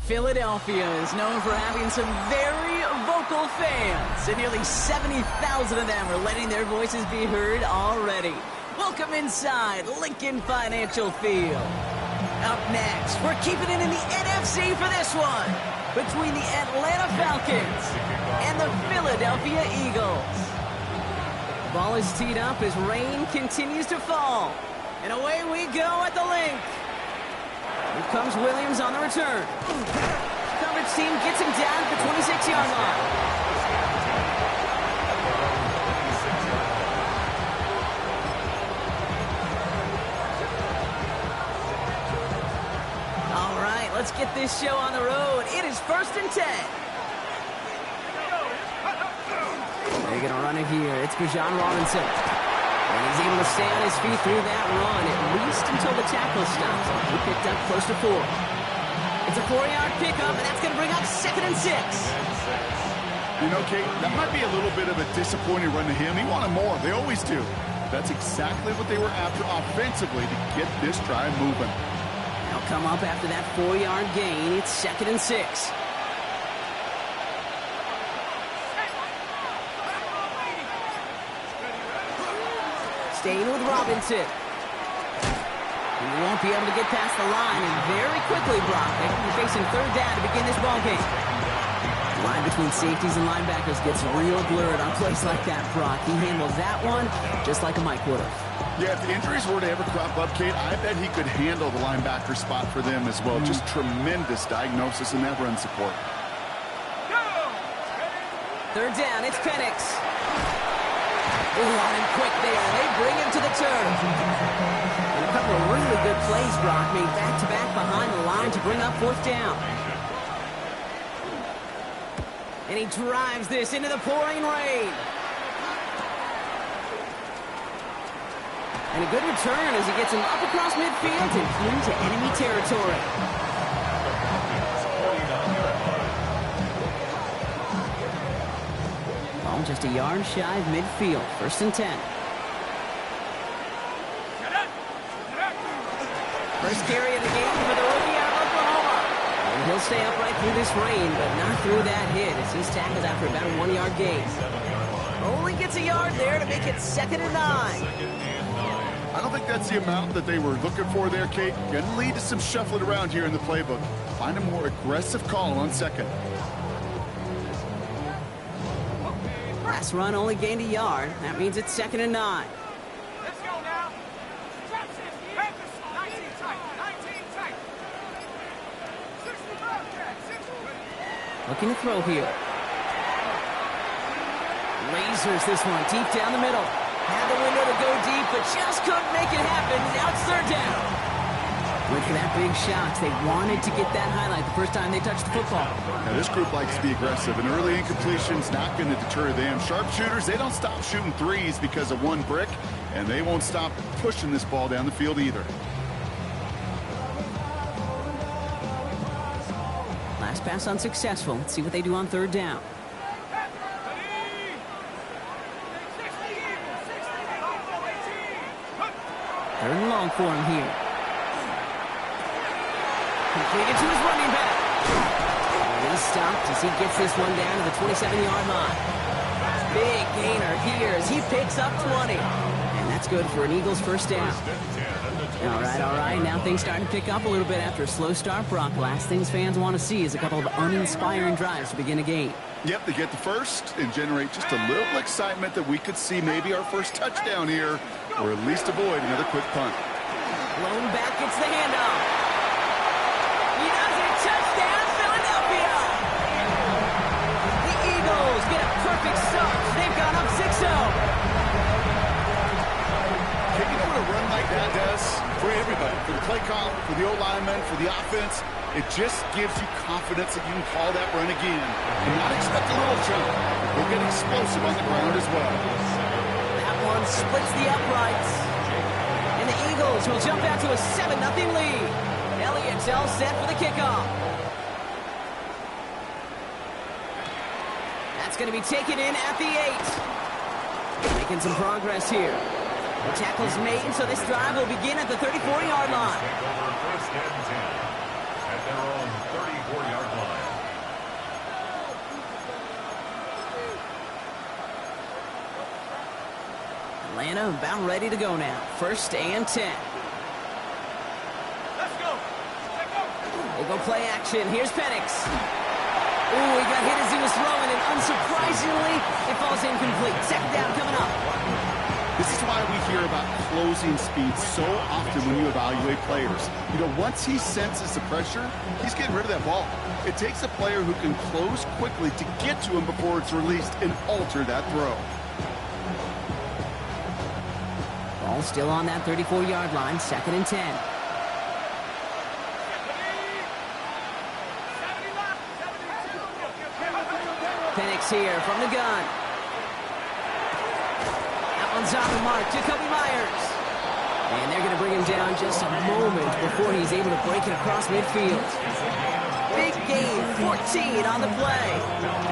Philadelphia is known for having some very vocal fans, and nearly 70,000 of them are letting their voices be heard already. Welcome inside Lincoln Financial Field. Up next, we're keeping it in the NFC for this one, between the Atlanta Falcons and the Philadelphia Eagles. The ball is teed up as rain continues to fall, and away we go at the link. Here comes Williams on the return. Coverage team gets him down at the 26-yard line. All right, let's get this show on the road. It is 1st and 10. They're going to run it here. It's Bijan Robinson. And he's able to stay on his feet through that run, at least until the tackle stops. He picked up close to 4. It's a 4-yard pickup, and that's going to bring up 2nd and 6. You know, Kate, that might be a little bit of a disappointing run to him. He wanted more. They always do. That's exactly what they were after offensively to get this drive moving. They'll come up after that 4-yard gain. It's 2nd and 6. Staying with Robinson. He won't be able to get past the line, and very quickly, Brock, they're going to be facing 3rd down to begin this ball game. The line between safeties and linebackers gets real blurred on plays like that, Brock. He handles that one just like a Mike would have. Yeah, if the injuries were to ever crop up, Kate, I bet he could handle the linebacker spot for them as well. Just tremendous diagnosis in that run support. 3rd down, it's Penix. Ooh, on him quick there. They bring him to the turf. And a couple of really good plays, Brock, made back-to-back behind the line to bring up 4th down. And he drives this into the pouring rain. And a good return as he gets him up across midfield and into enemy territory. Ball just a yard shy of midfield. 1st and 10. First carry of the game for the rookie out of Oklahoma. And he'll stay upright through this rain, but not through that hit as he's tackled after about a 1-yard gain. Only gets a yard there to make it 2nd and 9. I don't think that's the amount that they were looking for there, Kate. Going to lead to some shuffling around here in the playbook. Find a more aggressive call on 2nd. Pass run only gained a yard. That means it's 2nd and 9. Let's go now. Drop 60. 19 tight. 19 tight. 65. Looking to throw here. Lasers this one deep down the middle. Had the window to go deep, but just couldn't make it happen. Now it's 3rd down. Went for that big shot. They wanted to get that highlight the first time they touched the football. Now, this group likes to be aggressive, and early incompletion's not going to deter them. Sharpshooters, they don't stop shooting threes because of one brick, and they won't stop pushing this ball down the field either. Last pass unsuccessful. Let's see what they do on 3rd down. 3rd and long for him here. Completed to his running back. And he's stopped as he gets this one down to the 27-yard line. Big gainer here as he picks up 20. And that's good for an Eagles 1st down. All right. Now things starting to pick up a little bit after a slow start, Brock. Last things fans want to see is a couple of uninspiring drives to begin a game. Yep, they get the first and generate just a little excitement that we could see maybe our first touchdown here, or at least avoid another quick punt. Blown back gets the handoff. He does it. Touchdown, Philadelphia. The Eagles get a perfect start. They've gone up 6-0. You know what a run like that does for everybody, for the play call, for the O-lineman, for the offense? It just gives you confidence that you can call that run again and not expect a little jump. We'll get explosive on the ground as well. That one splits the uprights. And the Eagles will jump out to a 7-0 lead. Elliott's all set for the kickoff. That's going to be taken in at the 8. Making some progress here. The tackle's made, so this drive will begin at the 34-yard line. at their own 34-yard line. Atlanta about ready to go now. 1st and 10. Let's go. We'll go play action. Here's Penix. Ooh, he got hit as he was throwing, and unsurprisingly, it falls incomplete. 2nd down coming up. This is why we hear about closing speed so often when you evaluate players. You know, once he senses the pressure, he's getting rid of that ball. It takes a player who can close quickly to get to him before it's released and alter that throw. Ball still on that 34-yard line. 2nd and 10. Penix here from the gun. That one's on the mark. Jacoby Myers. And they're going to bring him down just a moment before he's able to break it across midfield. Big gain, 14 on the play.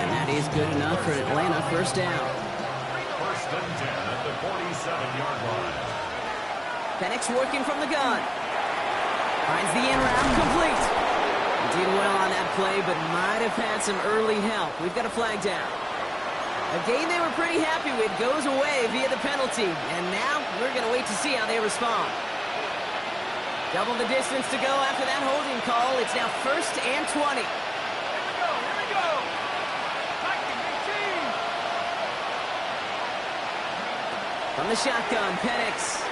And that is good enough for Atlanta. 1st down. 1st and 10 at the 47-yard line. Penix working from the gun. Finds the in route, complete. He did well on that play, but might have had some early help. We've got a flag down. A game they were pretty happy with goes away via the penalty. And now we're going to wait to see how they respond. Double the distance to go after that holding call. It's now 1st and 20. Here we go. Viking 18. From the shotgun, Penix.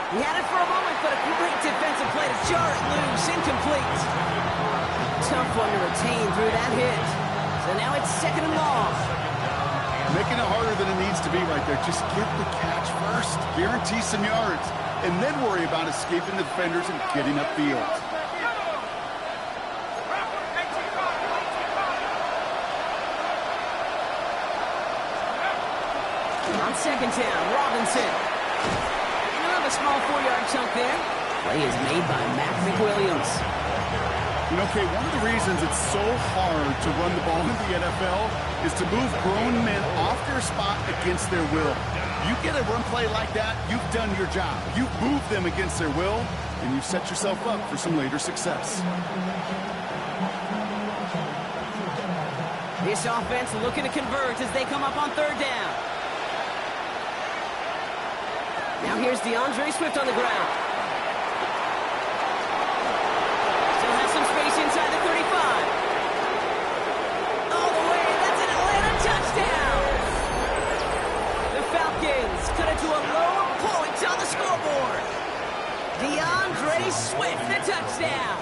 He had it for a moment, but a great defensive play to jar it loose. Incomplete. Tough one to retain through that hit. So now it's 2nd and long. Making it harder than it needs to be right there. Just get the catch first. Guarantee some yards. And then worry about escaping the defenders and getting upfield. On 2nd down, Robinson. A small 4-yard chunk there. Play is made by Mac McWilliams. You know, Kate, one of the reasons it's so hard to run the ball in the NFL is to move grown men off their spot against their will. You get a run play like that, you've done your job. You've moved them against their will, and you've set yourself up for some later success. This offense looking to convert as they come up on 3rd down. Now here's DeAndre Swift on the ground. Still has some space inside the 35. All the way, that's an Atlanta touchdown. The Falcons cut it to a lower point on the scoreboard. DeAndre Swift, the touchdown.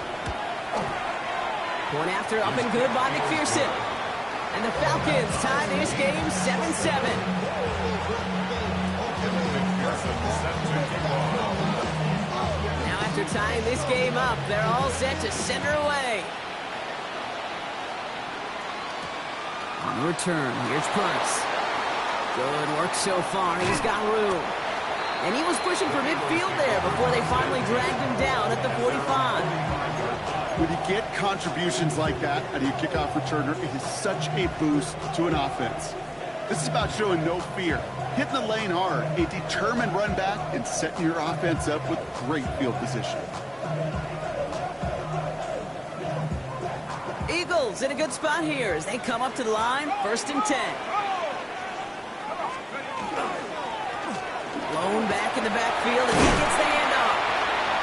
Point after, up and good by McPherson. And the Falcons tie this game 7-7. Now after tying this game up, they're all set to send her away. On return, here's Price. Good work so far. He's got room. And he was pushing for midfield there before they finally dragged him down at the 45. When you get contributions like that out of your kickoff returner, it is such a boost to an offense. This is about showing no fear, hitting the lane hard, a determined run back, and setting your offense up with great field position. Eagles in a good spot here as they come up to the line, 1st and 10. Blown back in the backfield, and he gets the handoff.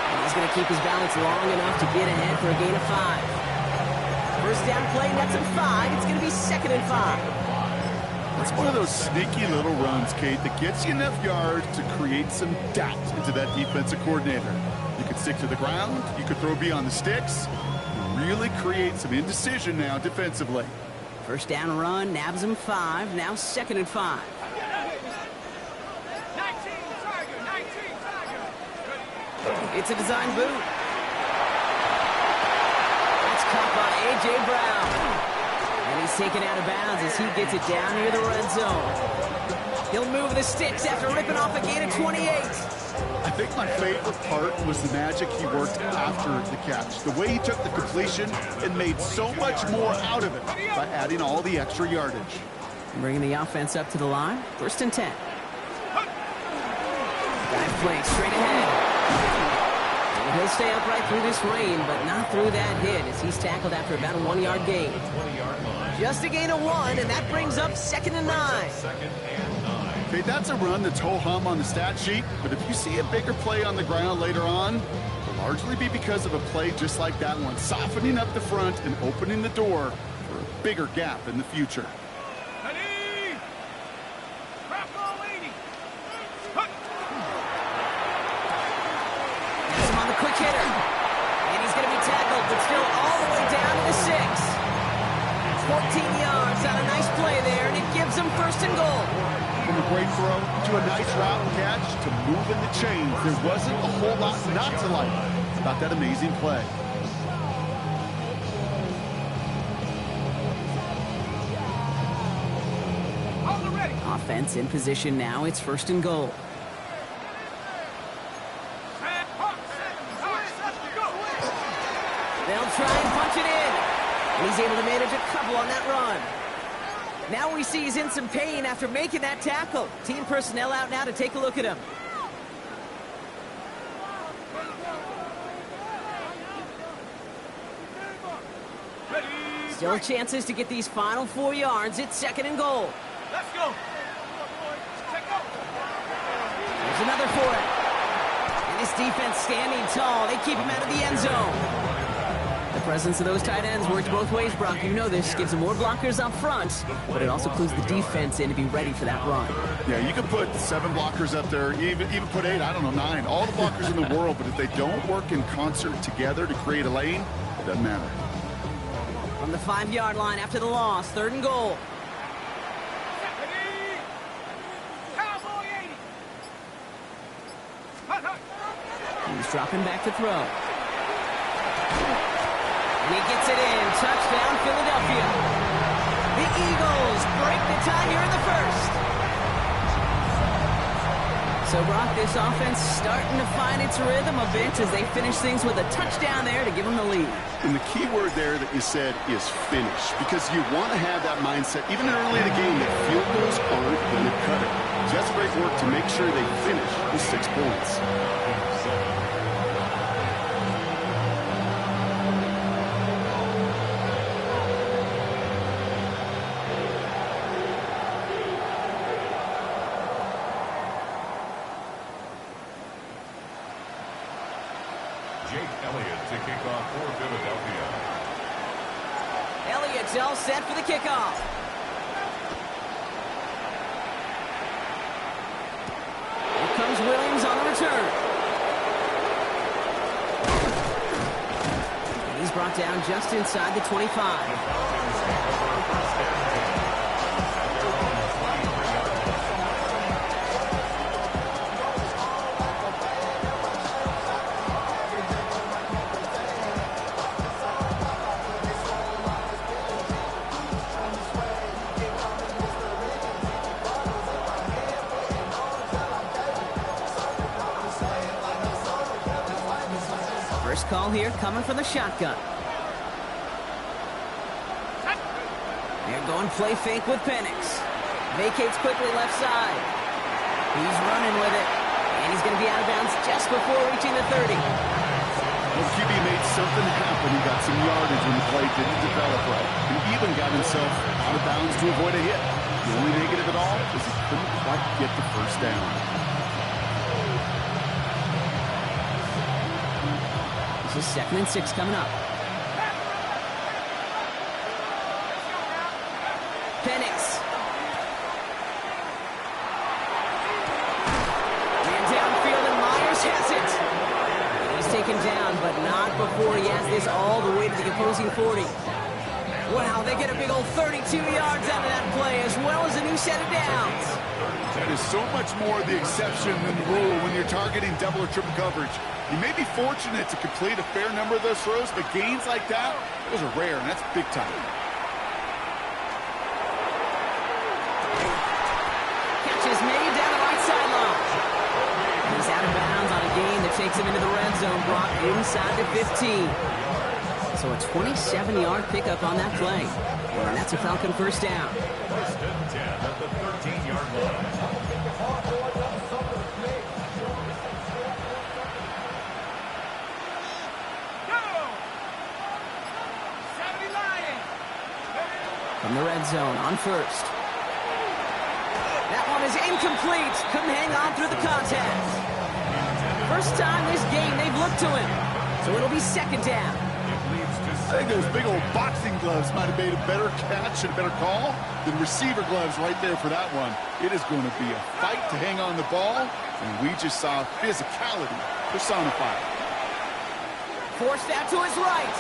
And he's going to keep his balance long enough to get ahead for a gain of 5. 1st down play, that's a 5. It's going to be 2nd and 5. It's one of those sneaky little runs, Kate, that gets you enough yards to create some doubt into that defensive coordinator. You could stick to the ground, you could throw beyond the sticks, really create some indecision now defensively. 1st down run, nabs him 5, now 2nd and 5. 19 Tiger. It's a design boot. That's caught by A.J. Brown. And he's taken out of bounds as he gets it down near the red zone. He'll move the sticks after ripping off a gain of 28. I think my favorite part was the magic he worked after the catch. The way he took the completion and made so much more out of it by adding all the extra yardage. Bringing the offense up to the line. 1st and 10. Dive play straight ahead. He'll stay upright through this rain, but not through that hit as he's tackled after about a 1-yard gain. Just a gain of 1, and that brings up 2nd and 9. Okay, that's a run that's ho-hum on the stat sheet, but if you see a bigger play on the ground later on, it'll largely be because of a play just like that one, softening up the front and opening the door for a bigger gap in the future. Quick hitter. And he's going to be tackled, but still all the way down to the 6. 14 yards on a nice play there, and it gives them 1st and goal. From a great throw to a nice route and catch to moving the chains, there wasn't a whole lot not to like about that amazing play. Offense in position now. It's 1st and goal. They'll try and punch it in. And he's able to manage a couple on that run. Now we see he's in some pain after making that tackle. Team personnel out now to take a look at him. Still chances to get these final 4 yards. It's 2nd and goal. Let's go. There's another for it. And this defense standing tall. They keep him out of the end zone. The presence of those tight ends works both ways, Brock. You know this. Gives them more blockers up front, but it also clues the defense in to be ready for that run. Yeah, you can put 7 blockers up there, even put 8, I don't know, 9. All the blockers in the world, but if they don't work in concert together to create a lane, it doesn't matter. From the 5-yard line after the loss, 3rd and goal. He's dropping back to throw. And he gets it in. Touchdown, Philadelphia. The Eagles break the tie here in the 1st. So, Brock, this offense starting to find its rhythm a bit as they finish things with a touchdown there to give them the lead. And the key word there that you said is finish, because you want to have that mindset, even early in the game, that field goals aren't going to cut it. Just great work to make sure they finish with 6 points. Elliott's all set for the kickoff. Here comes Williams on the return. And he's brought down just inside the 25. First call here coming from the shotgun. They're going play fake with Penix. Vacates quickly left side. He's running with it. And he's going to be out of bounds just before reaching the 30. Well, QB made something happen. He got some yardage when the play didn't develop right. He even got himself out of bounds to avoid a hit. The only negative at all is he couldn't quite get the 1st down. This is 2nd and 6 coming up. Penix. Man downfield, and Myers has it. He's taken down, but not before he has this all the way to the opposing 40. Wow, they get a big old 32 yards out of that play, as well as a new set of downs. That is so much more the exception than the rule when you're targeting double or triple coverage. You may be fortunate to complete a fair number of those throws, but gains like that, those are rare, and that's big time. Catch is made down the right sideline. He's out of bounds on a gain that takes him into the red zone, Brock, inside the 15. So a 27-yard pickup on that play. And that's a Falcon 1st down. 1st and 10 at the 13-yard line. in the red zone on first. That one is incomplete. Couldn't hang on through the contact. First time this game they've looked to him. So it'll be second down. I think those big old boxing gloves might have made a better catch and a better call than receiver gloves right there for that one. It is going to be a fight to hang on the ball, and we just saw physicality personified. Forced out to his right.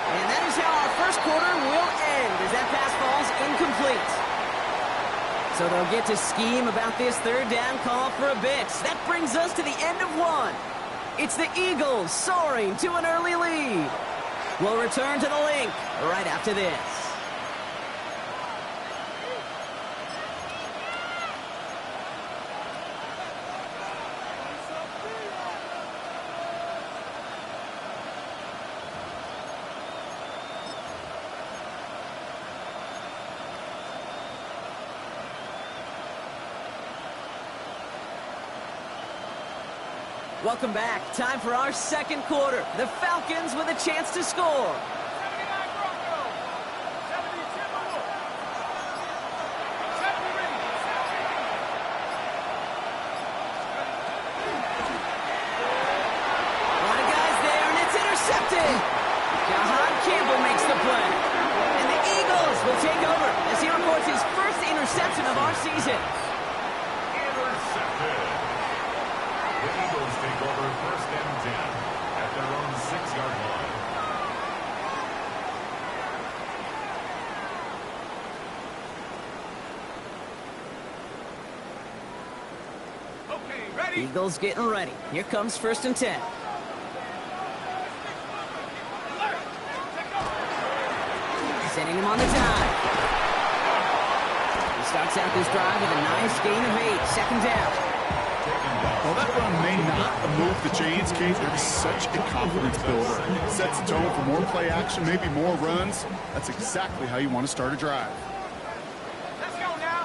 And that is how our first quarter will end as that pass falls incomplete. So they'll get to scheme about this third down call for a bit. That brings us to the end of one. It's the Eagles soaring to an early lead. We'll return to the link right after this. Welcome back. Time for our second quarter. The Falcons with a chance to score. 79 Broncos. 70 Timberwolves. 70 Ravens. A lot of guys there, and it's intercepted. Jahan Campbell makes the play. And the Eagles will take over as he records his first interception of our season. Intercepted. The Eagles take over first and 10 at their own 6-yard line. Okay, ready? Eagles getting ready. Here comes first and 10. Sending him on the dive. He starts out this drive with a nice gain of 8. Second down. Well, that run may not move the chains, Kate. It's such a confidence builder. Sets the tone for more play action, maybe more runs. That's exactly how you want to start a drive. Let's go now.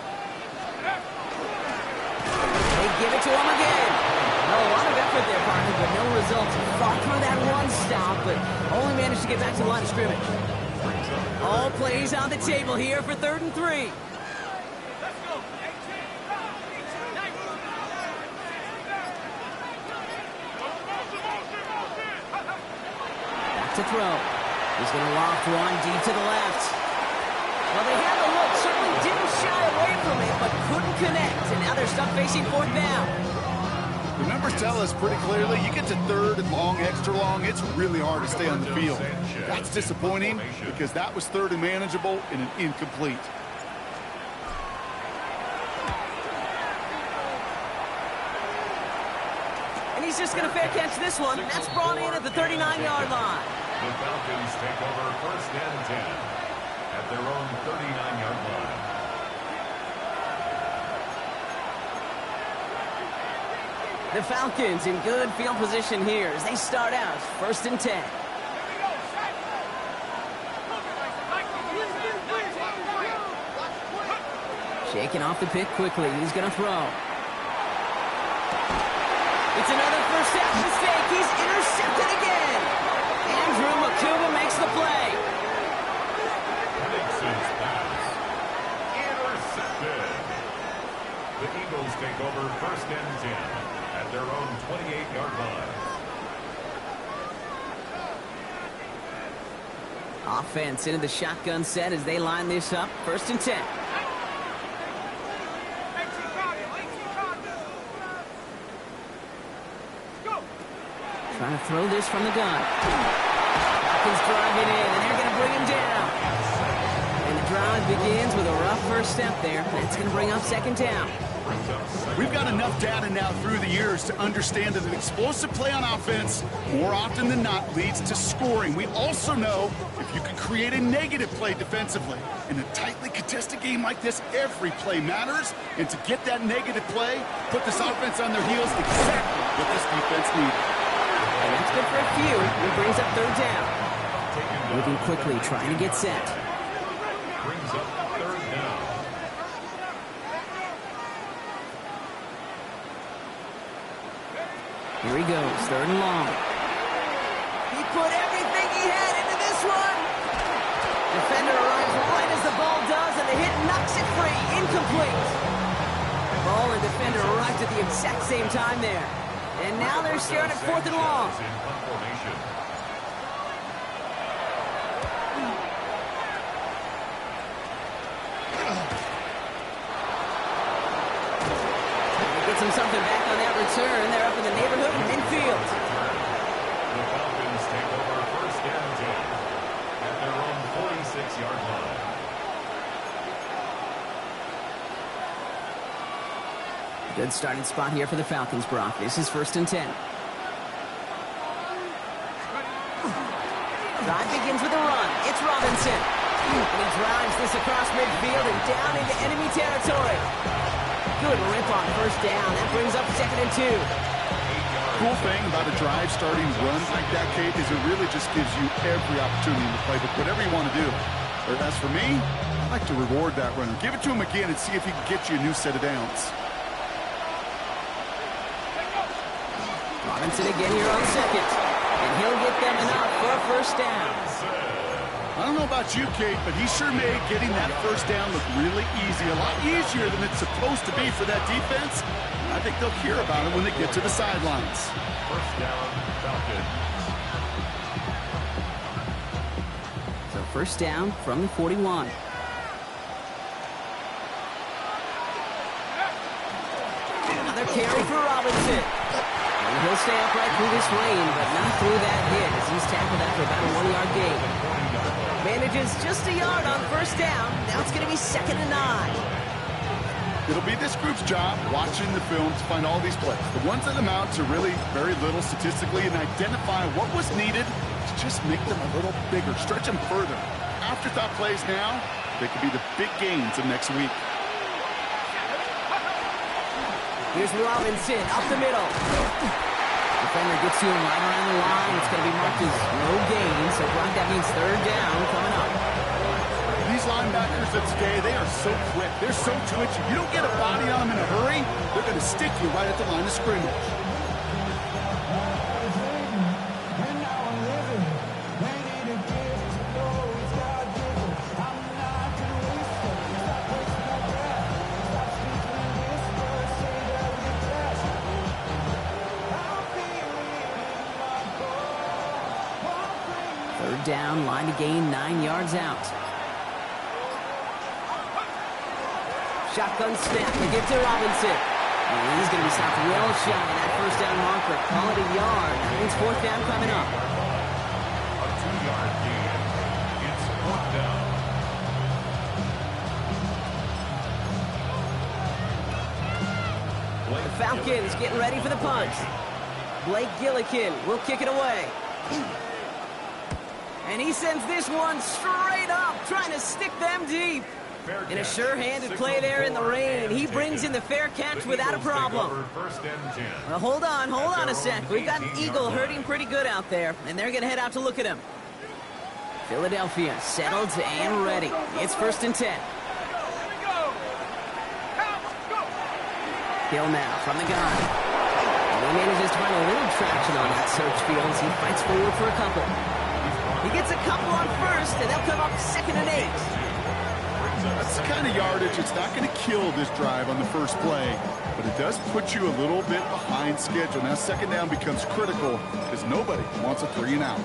They give it to him again. A lot of effort there, partner, but no results. Fought through that one stop, but only managed to get back to the line of scrimmage. All plays on the table here for 3rd and 3. Let's go. 18, 19. Back to throw. He's going to loft one deep to the left. Well, they had the look. Certainly didn't shy away from it, but couldn't connect. And now they're stuck facing 4th down. The numbers tell us pretty clearly, you get to 3rd and long, extra long, it's really hard to stay on the field. That's disappointing because that was 3rd and manageable and an incomplete. And he's just going to fair catch this one. That's brought in at the 39-yard line. The Falcons take over first and 10 at their own 39-yard line. The Falcons in good field position here as they start out 1st and 10. Shaking off the pick quickly. He's going to throw. It's another first half mistake. He's intercepted again. Andrew Makuba makes the play. Nixon's pass. Intercepted. The Eagles take over first and 10 at their own 28-yard line. Offense into the shotgun set as they line this up. 1st and 10. Trying to throw this from the gun. Falcons driving in, and they're going to bring him down. And the drive begins with a rough first step there. That's going to bring up 2nd down. We've got enough data now through the years to understand that an explosive play on offense, more often than not, leads to scoring. We also know if you can create a negative play defensively. In a tightly contested game like this, every play matters. And to get that negative play, put this offense on their heels, exactly what this defense needed. And that's good for a few. It brings up 3rd down. Moving quickly, trying to get set. Brings up 3rd down. Here he goes, 3rd and long. He put everything he had into this one. Defender arrives right as the ball does, and the hit knocks it free. Incomplete. Ball and defender arrived at the exact same time there. And now they're staring at 4th and long. Gets him something back on that return. They're up in the neighborhood of midfield. The Falcons take over 1st and 10 at their own 46-yard line. Good starting spot here for the Falcons, Brock. This is 1st and 10. Drive begins with a run. It's Robinson. And he drives this across midfield and down into enemy territory. Good rip on 1st down. That brings up 2nd and 2. Cool thing about a drive starting run like that, Kate, is it really just gives you every opportunity in the playbook, whatever you want to do. But as for me, I like to reward that runner. Give it to him again and see if he can get you a new set of downs. Robinson again here on 2nd. And he'll get them enough for a 1st down. I don't know about you, Kate, but he sure made getting that 1st down look really easy. A lot easier than it's supposed to be for that defense. I think they'll hear about it when they get to the sidelines. 1st down, Falcons. So 1st down from the 41. Another carry for Robinson. And he'll stay upright through this rain, but not through that hit as he's tackled after about a 1-yard gain. Manages just a yard on 1st down. Now it's going to be 2nd and 9. It'll be this group's job watching the film to find all these plays. The ones that amount to really very little statistically and identify what was needed to just make them a little bigger, stretch them further. Afterthought plays now, they could be the big gains of next week. Here's Robinson up the middle. Defender gets to him right around the line. It's going to be marked as no gain. So, Brock, that means 3rd down coming up. These linebackers of today, they are so quick. They're so twitchy. You don't get a body on them in a hurry, they're going to stick you right at the line of scrimmage. Down, line to gain 9 yards out. Shotgun snap to get to Robinson. And he's going to be stopped well shy of that 1st down marker. Call it a yard. That means 4th down coming up. A 2-yard gain. It's 4th down. The Falcons getting ready for the punt. Blake Gillikin will kick it away. And he sends this one straight up, trying to stick them deep. In a sure-handed play there in the rain, he brings in the fair catch without a problem. Well, hold on a sec. We've got an Eagle hurting pretty good out there, and they're going to head out to look at him. Philadelphia settled and ready. It's 1st and 10. Hill now from the gun. And he manages to find a little traction on that search field as he fights forward for a couple. He gets a couple on 1st, and they'll come up 2nd and 8. That's the kind of yardage. It's not going to kill this drive on the 1st play, but it does put you a little bit behind schedule. Now 2nd down becomes critical because nobody wants a 3 and out.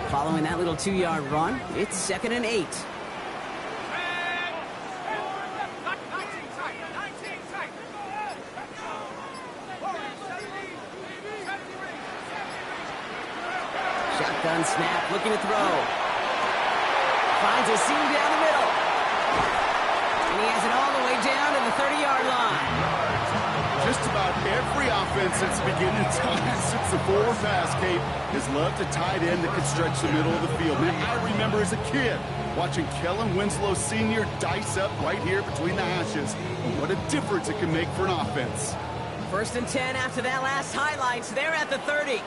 Following that little 2-yard run, it's 2nd and 8. Shotgun snap, looking to throw. Finds a seam down the middle. And he has it all the way down to the 30-yard line. Just about every offense since the beginning of time, since the 4 pass, Kate, has loved a tight end that could stretch the middle of the field. Man, I remember as a kid watching Kellen Winslow Sr. dice up right here between the hashes. And what a difference it can make for an offense. 1st and 10 after that last highlights. They're at the 30.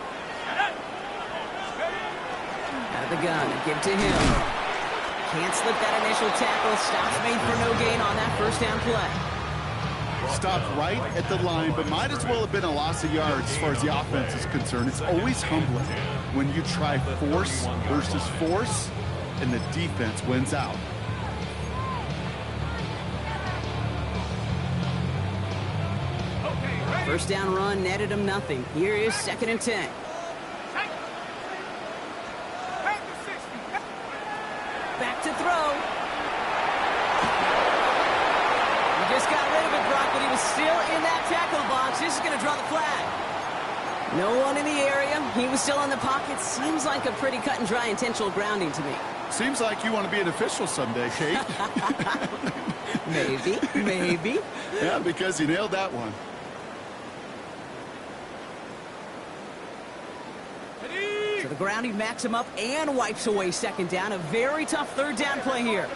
Out of the gun, give to him. Can't slip that initial tackle. Stops made for no gain on that 1st down play. stopped right at the line, but might as well have been a loss of yards as far as the offense is concerned. It's always humbling when you try force versus force, and the defense wins out. First down run netted him nothing. Here is 2nd and 10. Back to throw. He just got rid of it, Brock, but he was still in that tackle box. This is going to draw the flag. No one in the area. He was still in the pocket. Seems like a pretty cut and dry intentional grounding to me. Seems like you want to be an official someday, Kate. Maybe. Yeah, because you nailed that one. So the grounding backs him up and wipes away 2nd down. A very tough 3rd down play here.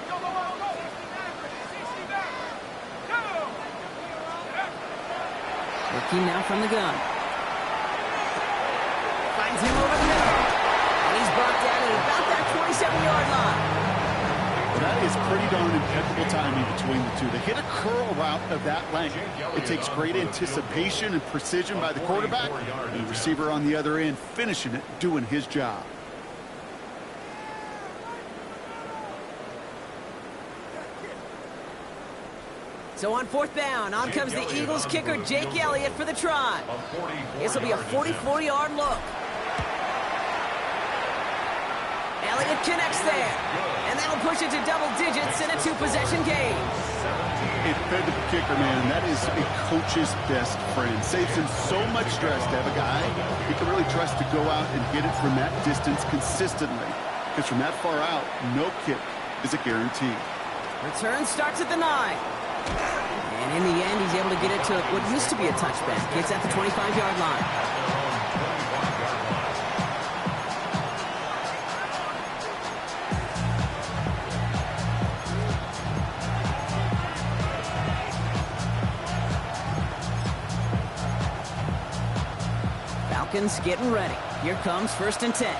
Looking now from the gun. Finds him over the middle. And he's brought down at about that 27-yard line. That is pretty darn impeccable timing between the two. To hit a curl route of that length, it takes great anticipation and precision by the quarterback, and the receiver on the other end finishing it, doing his job. So on 4th down, on comes the Eagles kicker, Jake Elliott, for the try. This will be a 44-yard look. Elliott connects there. And that'll push it to double digits in a 2-possession game. A dependable kicker, man, and that is a coach's best friend. Saves him so much stress to have a guy he can really trust to go out and get it from that distance consistently. Because from that far out, no kick is a guarantee. Return starts at the 9. And in the end, he's able to get it to what used to be a touchback. Gets at the 25-yard line. Falcons getting ready. Here comes 1st and 10.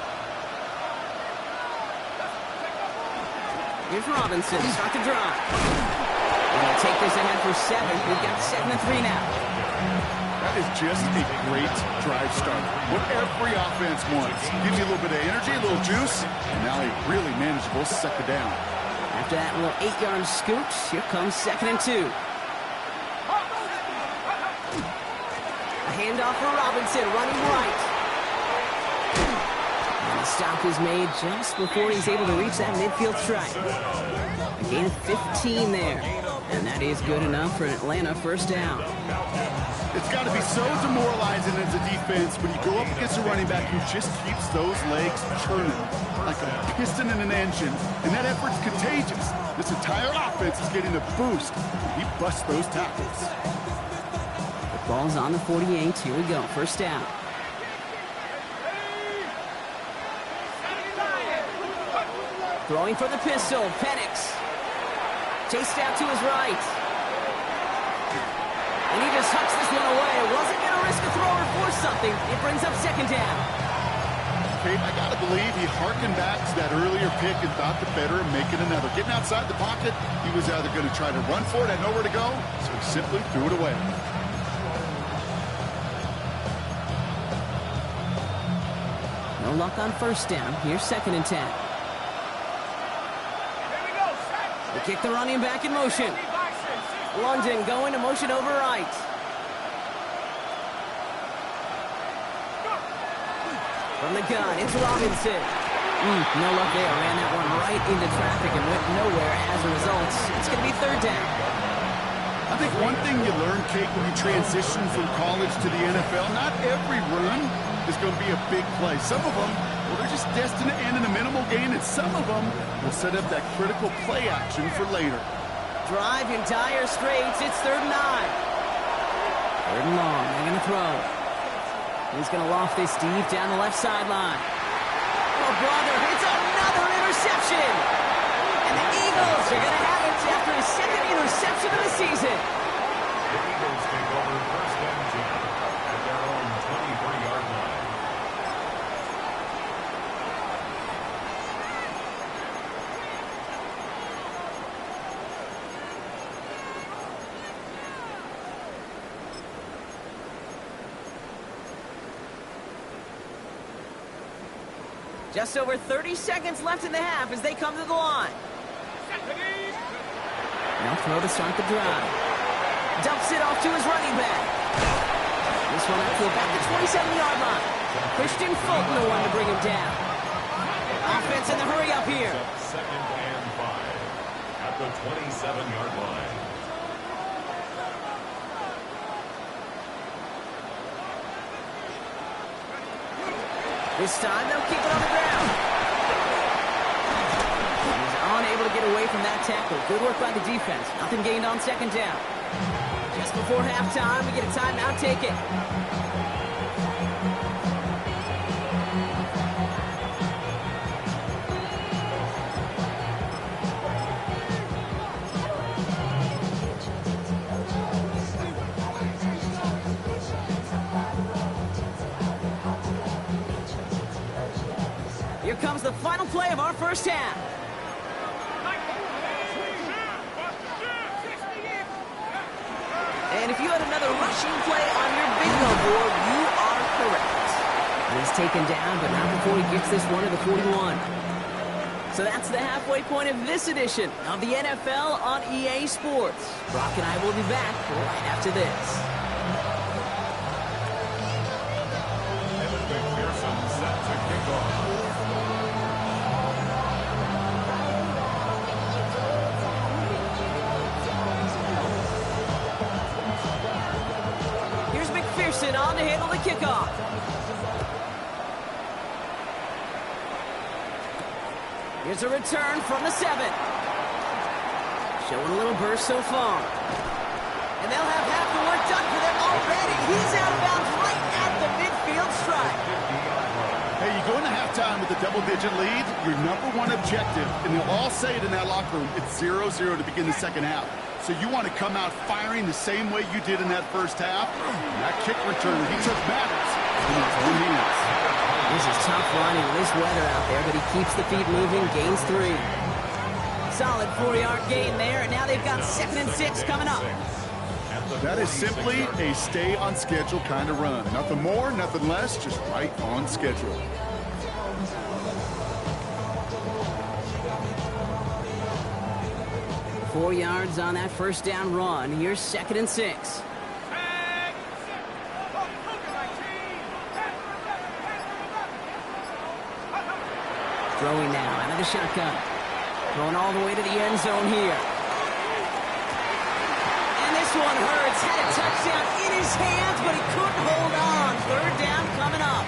Here's Robinson. Start the drive. We'll take this ahead for 7. We've got 2nd and 3 now. That is just a great drive start. What every offense wants. Gives you a little bit of energy, a little juice, and now a really manageable 2nd down. After that little 8-yard scoot, here comes 2nd and 2. A handoff for Robinson, running right. And the stop is made just before he's able to reach that midfield strike. A gain of 15 there. And that is good enough for an Atlanta 1st down. It's got to be so demoralizing as a defense when you go up against a running back who just keeps those legs churning like a piston in an engine. And that effort's contagious. This entire offense is getting a boost. He busts those tackles. The ball's on the 48. Here we go. 1st down. Throwing for the pistol. Penix. Chased out to his right. And he just hucks this one away. Wasn't going to risk a throw or force something. It brings up 2nd down. Kate, I got to believe he harkened back to that earlier pick and thought the better of making another. Getting outside the pocket, he was either going to try to run for it, had nowhere to go, so he simply threw it away. No luck on 1st down. Here's 2nd and 10. They kick the running back in motion. London going to motion over right. From the gun, it's Robinson. No luck there. Ran that one right into traffic and went nowhere as a result. It's going to be 3rd down. I think one thing you learn, Kate, when you transition from college to the NFL, not every run is going to be a big play. Some of them, well, they're just destined to end in a minimal gain, and some of them will set up that critical play action for later. Drive in dire straits. It's 3rd and 9. 3rd and long. They're going to throw. He's going to loft this deep down the left sideline. Oh, brother, it's another interception. And the Eagles are going to have it after his 2nd interception of the season. The Eagles take over 1st and 10 at their own 23-yard line. Just over 30 seconds left in the half as they come to the line. Now throw to start the drive. Dumps it off to his running back. This one up to about the 27-yard line. Christian Fulton, the one to bring him down. Offense in the hurry up here. Second and 5 at the 27-yard line. This time they'll keep it on the ground. He's unable to get away from that tackle. Good work by the defense. Nothing gained on second down. Just before halftime, we get a timeout taken. Here comes the final play of our first half. And if you had another rushing play on your bingo board, you are correct. He's taken down, but not before he gets this one to the 41. So that's the halfway point of this edition of the NFL on EA Sports. Brock and I will be back right after this. Evan McPherson set to kick off. On to handle the kickoff. Here's a return from the 7. Showing a little burst so far. And they'll have half the work done for them already. He's out of bounds right at the midfield stripe. Hey, you go into halftime with a double-digit lead, your number one objective, and they'll all say it in that locker room, it's 0-0 to begin the second half. So you want to come out firing the same way you did in that first half. That kick return, he took matters in his own hands. This is tough running with this weather out there, but he keeps the feet moving, gains 3. Solid 4-yard gain there, and now they've got 2nd and 6 coming up. That is simply a stay-on-schedule kind of run. Nothing more, nothing less, just right on schedule. Four yards on that first down run. Here's 2nd and 6. Throwing now out of the shotgun. Throwing all the way to the end zone here. And this one hurts. Had a touchdown in his hands, but he couldn't hold on. 3rd down coming up.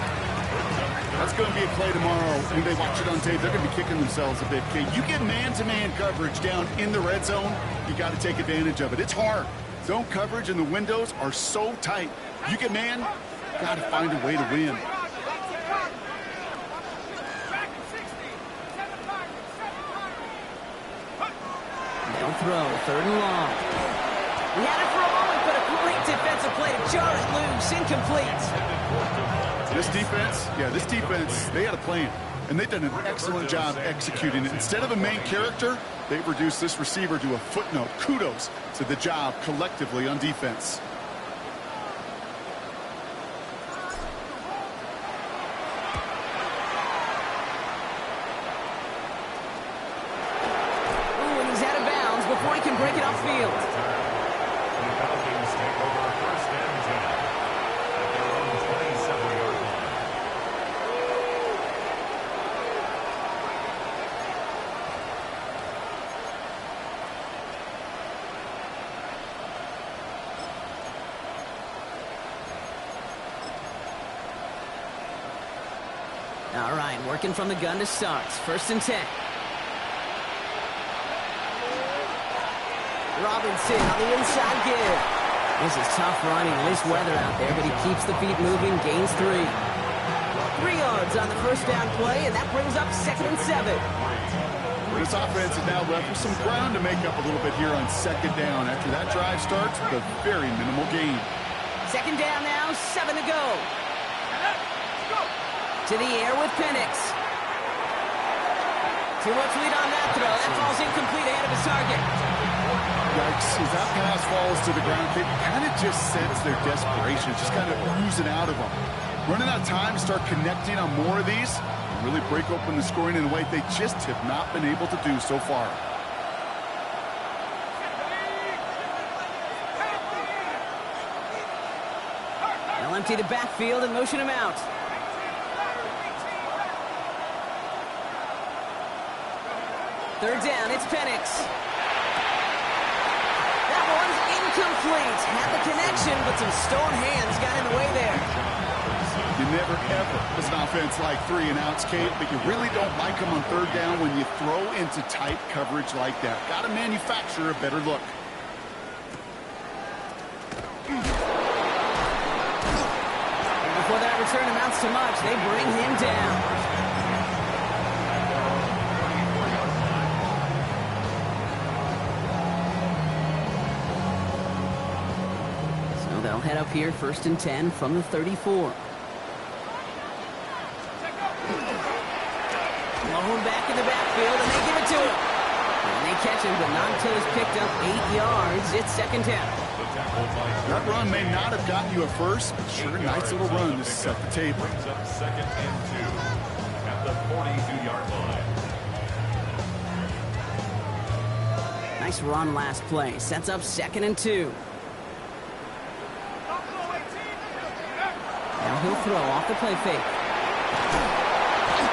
That's going to be a play tomorrow. When they watch it on tape, they're going to be kicking themselves a bit. Okay, you get man-to-man coverage down in the red zone, you got to take advantage of it. It's hard. Zone coverage and the windows are so tight. You get man, got to find a way to win. They'll throw, 3rd and long. We had it for a moment, but a great defensive play to jar it loose, incomplete. This defense, they had a plan, and they've done an excellent job executing it. Instead of a main character, they've reduced this receiver to a footnote. Kudos to the job collectively on defense. Ooh, and he's out of bounds before he can break it upfield. The Falcons take over 1st and 10 at their own 27-yard line. All right, working from the gun to start. 1st and 10. Robinson on the inside give. This is tough running, this weather out there, but he keeps the feet moving, gains 3. 3 yards on the first down play, and that brings up 2nd and 7. This offense is now left with some ground to make up a little bit here on 2nd down after that drive starts with a very minimal gain. 2nd down now, 7 to go. To the air with Penix. Too much lead on that throw. That falls incomplete ahead of his target. Yikes, as that pass falls to the ground, they kind of just sense their desperation, just kind of oozing out of them. Running out of time to start connecting on more of these, really break open the scoring in a way they just have not been able to do so far. They'll empty the backfield and motion him out. Third down, it's Penix. That one's incomplete. Had the connection, but some stone hands got in the way there. You never, ever, as an offense, like 3-and-outs, Kate, but you really don't like them on third down when you throw into tight coverage like that. Got to manufacture a better look. Before that return amounts to much, they bring him down. So they'll head up here, 1st and 10 from the 34. Blown back in the backfield, and they give it to him. And they catch him, but not until he's picked up 8 yards. It's 2nd down. That run may not have gotten you a first, but sure, nice little run to set the table. Brings up 2nd and 2 at the 42-yard line. Nice run last play. Sets up 2nd and 2. Now he'll throw off the play fake.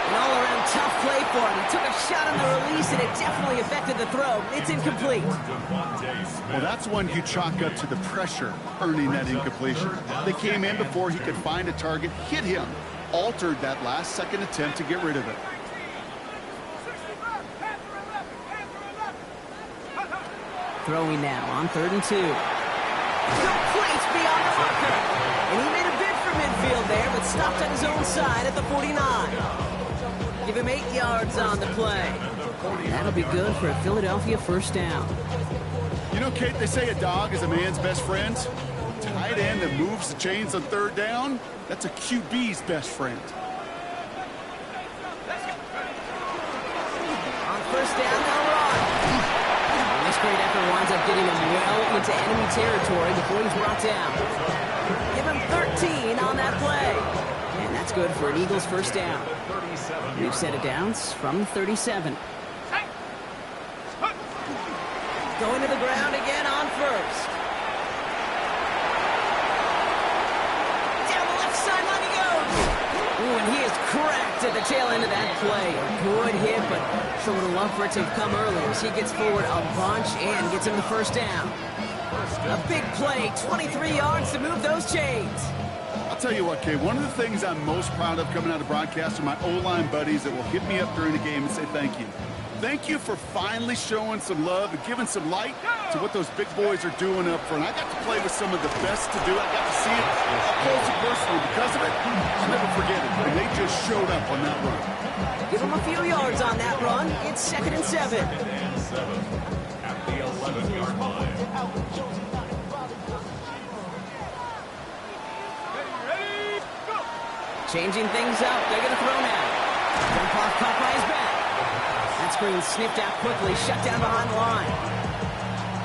An all-around tough play for him. He took a shot on the release, and it definitely affected the throw. It's incomplete. Well, that's one you chalk up to the pressure earning that incompletion. They came in before he could find a target, hit him, altered that last-second attempt to get rid of it. Throwing now on 3rd and 2. Complete beyond the marker. And he made a bid for midfield there, but stopped on his own side at the 49. Give him 8 yards on the play. That'll be good for a Philadelphia 1st down. You know, Kate, they say a dog is a man's best friend. Tight end that moves the chains on 3rd down, that's a QB's best friend. On 1st down, they'll run. This great effort winds up getting him well into enemy territory before he's brought down. Give him 13 on that play. And that's good for an Eagles 1st down. We've set it downs from the 37. Going to the ground again on 1st. Down the left sideline he goes. Ooh, and he is cracked at the tail end of that play. A good hit, but sure would have loved for it to have come earlier as he gets forward a bunch and gets him the 1st down. A big play, 23 yards to move those chains. I'll tell you what, Kay, one of the things I'm most proud of coming out of broadcast are my O-line buddies that will hit me up during the game and say thank you. Thank you for finally showing some love and giving some light to what those big boys are doing up front. I got to play with some of the best to do it. I got to see it up close and personal. Because of it, I'll never forget it. And they just showed up on that run. Give them a few yards on that run. It's 2nd and 7. At the 11-yard line. Changing things up. They're going to throw now. Jump off, caught by his back. That screen sniffed out quickly, shut down behind the line.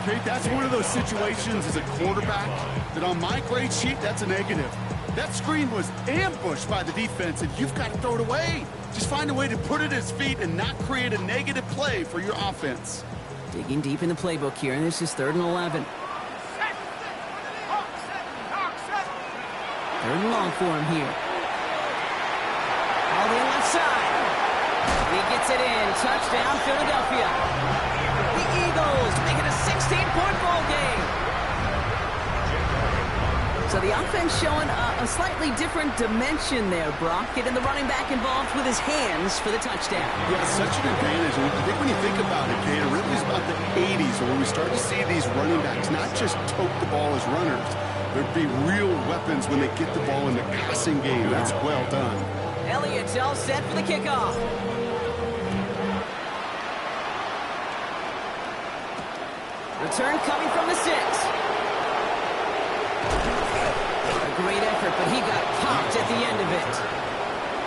Kate, that's one of those situations as a quarterback that on my grade sheet, that's a negative. That screen was ambushed by the defense, and you've got to throw it away. Just find a way to put it at his feet and not create a negative play for your offense. Digging deep in the playbook here, and this is 3rd and 11. 3rd and long for him here. All the left side. He gets it in. Touchdown, Philadelphia. The Eagles make it a 16-point ball game. So the offense showing a slightly different dimension there, Brock. Getting the running back involved with his hands for the touchdown. Yeah, such an advantage. And I think when you think about it, Kate, it really is about the 80s when we start to see these running backs not just tote the ball as runners. There'd be real weapons when they get the ball in the passing game. That's well done. Elliott's all set for the kickoff. Return coming from the 6. A great effort, but he got popped at the end of it.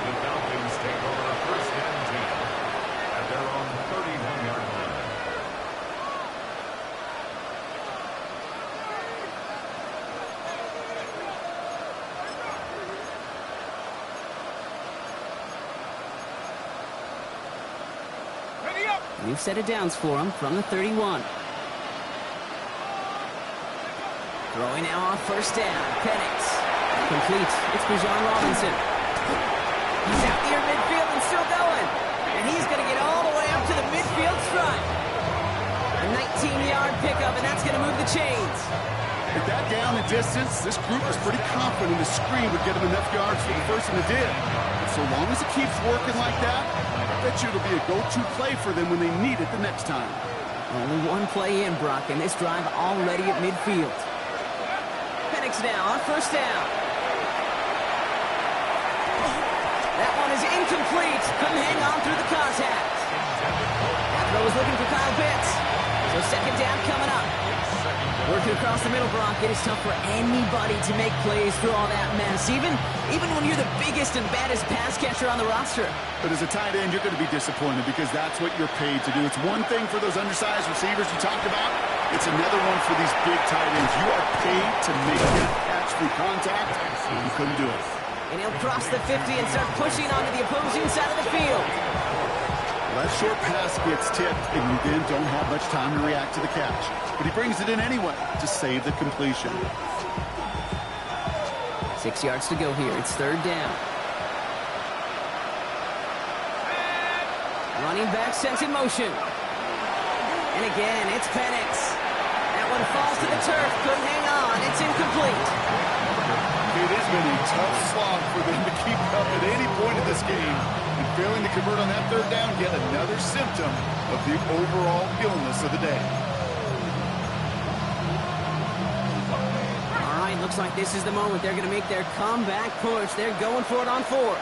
The Falcons take over 1st and 10 at their own 31-yard line. New set of downs for him from the 31. Throwing now on first down. Penix. Complete. It's Bijan Robinson. He's out near midfield and still going. And he's going to get all the way up to the midfield stripe. A 19-yard pickup, and that's going to move the chains. With that down and distance, this group was pretty confident the screen would get him enough yards for the first and the did. And so long as it keeps working like that, I bet you it'll be a go-to play for them when they need it the next time. Only one play in, Brock, and this drive already at midfield. Penix now on first down. That one is incomplete. Couldn't hang on through the contact. That throw was looking for Kyle Pitts. So second down coming up. Working across the middle, Brock, it is tough for anybody to make plays through all that mess, even when you're the biggest and baddest pass catcher on the roster. But as a tight end, you're going to be disappointed because that's what you're paid to do. It's one thing for those undersized receivers you talked about. It's another one for these big tight ends. You are paid to make that catch through contact, and you couldn't do it. And he'll cross the 50 and start pushing onto the opposing side of the field. That short pass gets tipped, and you then don't have much time to react to the catch. But he brings it in anyway to save the completion. 6 yards to go here. It's third down. Running back sent in motion. And again, it's Penix. That one falls to the turf. Couldn't hang on. It's incomplete. It has been a tough slog for them to keep up at any point in this game. And failing to convert on that third down, yet another symptom of the overall illness of the day. All right, looks like this is the moment. They're going to make their comeback push. They're going for it on fourth.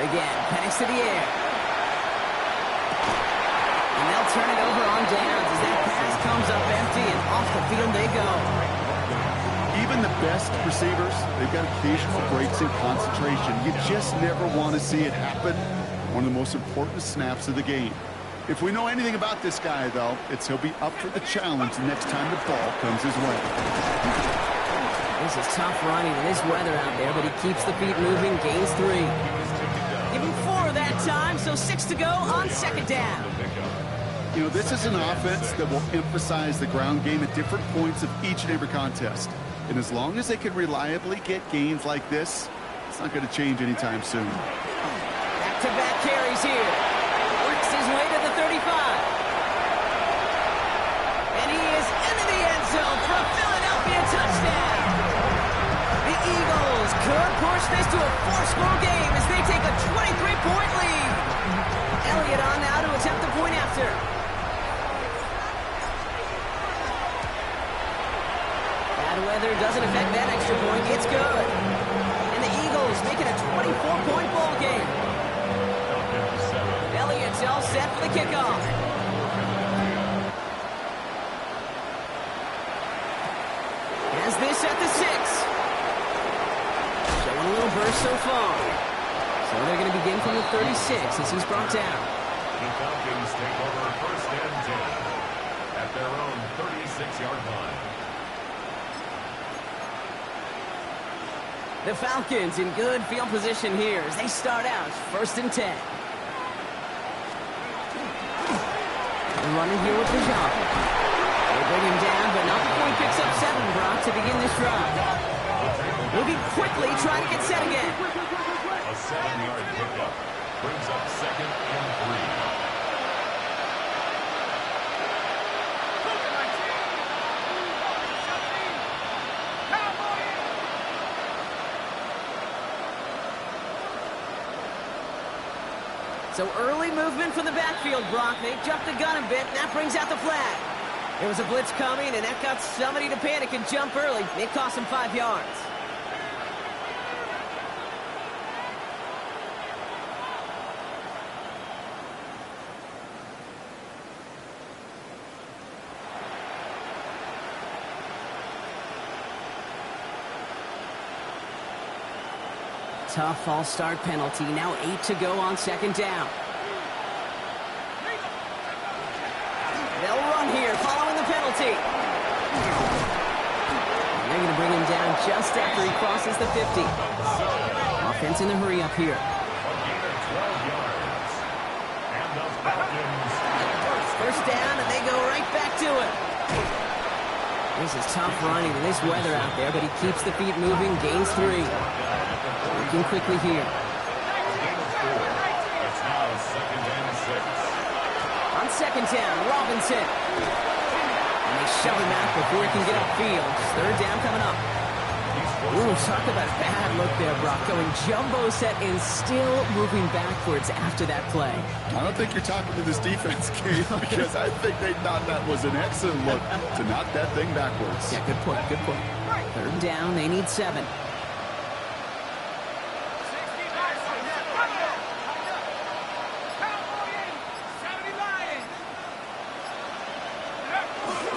Again, Penix to the air. And they'll turn it over on downs as that pass comes up empty and off the field they go. Even the best receivers, they've got occasional breaks in concentration. You just never want to see it happen. One of the most important snaps of the game. If we know anything about this guy, though, it's he'll be up for the challenge next time the ball comes his way. This is tough running in this weather out there, but he keeps the feet moving, gains 3. Give him 4 that time, so 6 to go on second down. You know, this is an offense that will emphasize the ground game at different points of each and every contest. And as long as they can reliably get gains like this, it's not going to change anytime soon. Back-to-back carries here. Works his way to the 35. And he is into the end zone for a Philadelphia touchdown. The Eagles could push this to a 4-score game as they take a 23-point lead. Elliott on now to attempt the point after. Bad weather doesn't affect that extra point. It's good. And the Eagles make it a 24-point ball game. Elliott's all set for the kickoff. Has this at the 6. Showing a little burst so far. So they're going to begin from the 36 as he's brought down. The Falcons take over first and 10 at their own 36-yard line. The Falcons in good field position here as they start out first and 10. They're running here with Bijan. They bring him down, but not before he picks up 7, Brock, to begin this drive. Moving quickly, trying to get set again. A 7-yard pickup brings up second and 3. So early movement from the backfield, Brock. They jumped the gun a bit, and that brings out the flag. There was a blitz coming, and that got somebody to panic and jump early. It cost them 5 yards. Tough false start penalty. Now 8 to go on second down. They'll run here following the penalty. And they're going to bring him down just after he crosses the 50. Offense in the hurry up here. A gain of 12 yards. This is tough running in this weather out there, but he keeps the feet moving, gains 3. Working quickly here. It's now 2nd and 6. On 2nd down, Robinson. And they shove him out before he can get upfield. 3rd down coming up. Ooh, talk about a bad look there, Brock. Going jumbo set and still moving backwards after that play. I don't think you're talking to this defense, Kate, because I think they thought that was an excellent look to knock that thing backwards. Yeah, good point, good point. 3rd down, they need 7.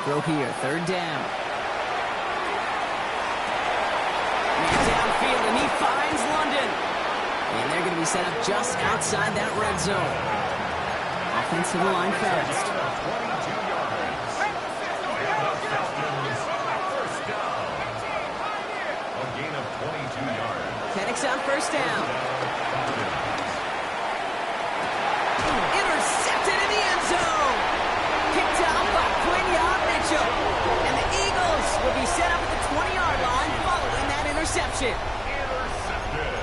Throw here, 3rd down. Downfield, and he finds London. And they're going to be set up just outside that red zone. Offense to the line fast. 22 yards. First down. A gain of 22 yards. Penix on 1st down. Intercepted in the end zone. Picked out by Quinion Mitchell. And the Eagles will be set up at the 20-yard line following that interception. Intercepted.